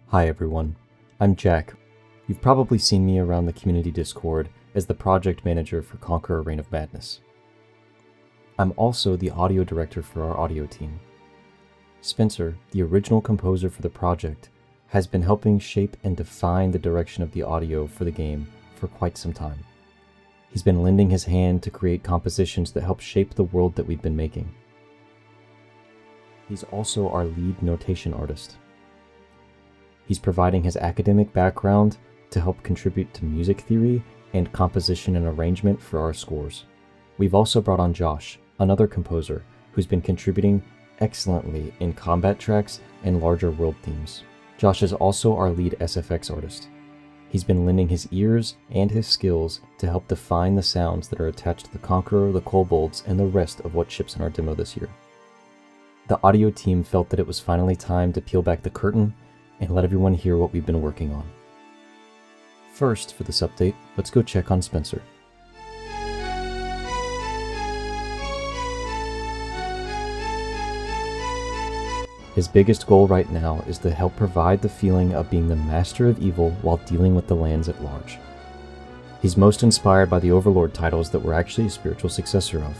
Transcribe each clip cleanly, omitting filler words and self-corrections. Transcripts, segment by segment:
Hi everyone, I'm Jack. You've probably seen me around the community Discord as the project manager for Conqueror Reign of Madness. I'm also the audio director for our audio team. Spencer, the original composer for the project, has been helping shape and define the direction of the audio for the game for quite some time. He's been lending his hand to create compositions that help shape the world that we've been making. He's also our lead notation artist. He's providing his academic background to help contribute to music theory and composition and arrangement for our scores. We've also brought on Josh, another composer, who's been contributing excellently in combat tracks and larger world themes. Josh is also our lead SFX artist. He's been lending his ears and his skills to help define the sounds that are attached to the Conqueror, the Kobolds, and the rest of what ships in our demo this year. The audio team felt that it was finally time to peel back the curtain and let everyone hear what we've been working on. First, for this update, let's go check on Spencer. His biggest goal right now is to help provide the feeling of being the master of evil while dealing with the lands at large. He's most inspired by the Overlord titles that we're actually a spiritual successor of.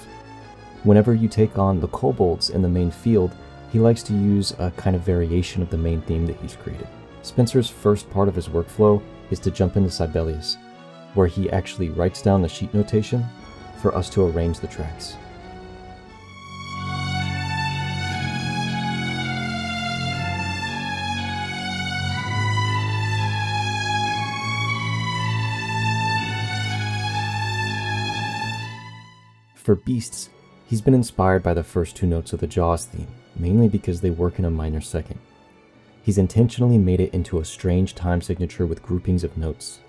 Whenever you take on the Kobolds in the main field, he likes to use a kind of variation of the main theme that he's created. Spencer's first part of his workflow is to jump into Sibelius, where he actually writes down the sheet notation for us to arrange the tracks. For Beasts, he's been inspired by the first two notes of the Jaws theme, mainly because they work in a minor second. He's intentionally made it into a strange time signature with groupings of notes.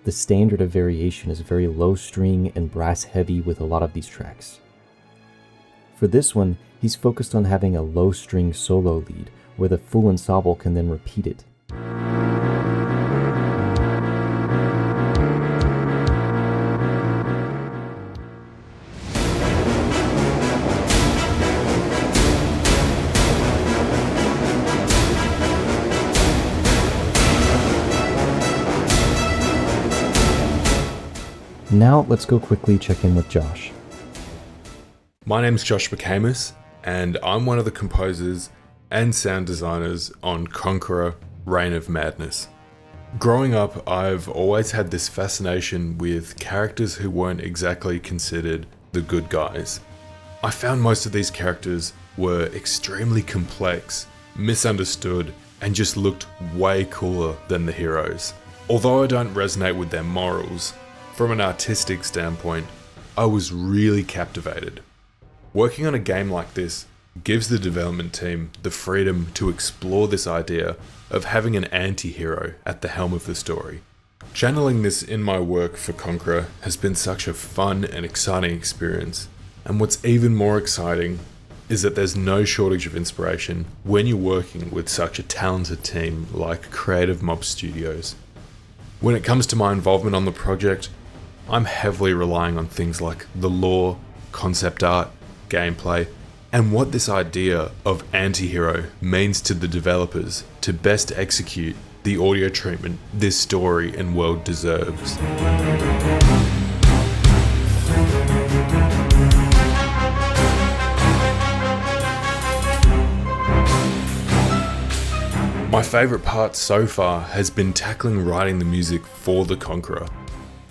The standard of variation is very low string and brass heavy with a lot of these tracks. For this one, he's focused on having a low string solo lead, where the full ensemble can then repeat it. Now let's go quickly check in with Josh. My name's Josh McCamus, and I'm one of the composers and sound designers on Conqueror Reign of Madness. Growing up, I've always had this fascination with characters who weren't exactly considered the good guys. I found most of these characters were extremely complex, misunderstood, and just looked way cooler than the heroes. Although I don't resonate with their morals, from an artistic standpoint, I was really captivated. Working on a game like this gives the development team the freedom to explore this idea of having an anti-hero at the helm of the story. Channeling this in my work for Conqueror has been such a fun and exciting experience, and what's even more exciting is that there's no shortage of inspiration when you're working with such a talented team like Creative Mob Studios. When it comes to my involvement on the project, I'm heavily relying on things like the lore, concept art, gameplay, and what this idea of anti-hero means to the developers to best execute the audio treatment this story and world deserves. My favourite part so far has been tackling writing the music for the Conqueror.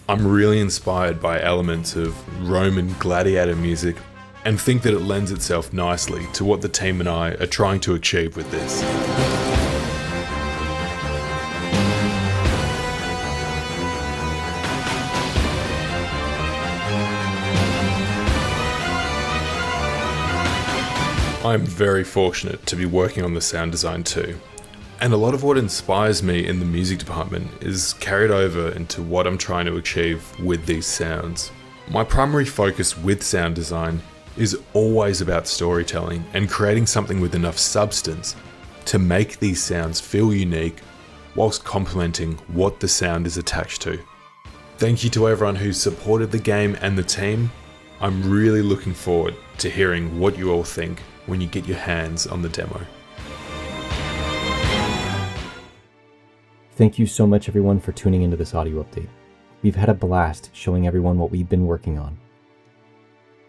I'm really inspired by elements of Roman gladiator music and think that it lends itself nicely to what the team and I are trying to achieve with this. I'm very fortunate to be working on the sound design too. And a lot of what inspires me in the music department is carried over into what I'm trying to achieve with these sounds. My primary focus with sound design is always about storytelling and creating something with enough substance to make these sounds feel unique whilst complementing what the sound is attached to. Thank you to everyone who supported the game and the team. I'm really looking forward to hearing what you all think when you get your hands on the demo. Thank you so much everyone for tuning into this audio update. We've had a blast showing everyone what we've been working on.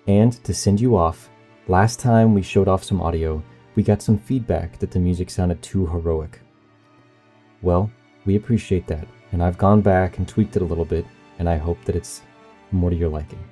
And to send you off, last time we showed off some audio, we got some feedback that the music sounded too heroic. Well, we appreciate that, and I've gone back and tweaked it a little bit, and I hope that it's more to your liking.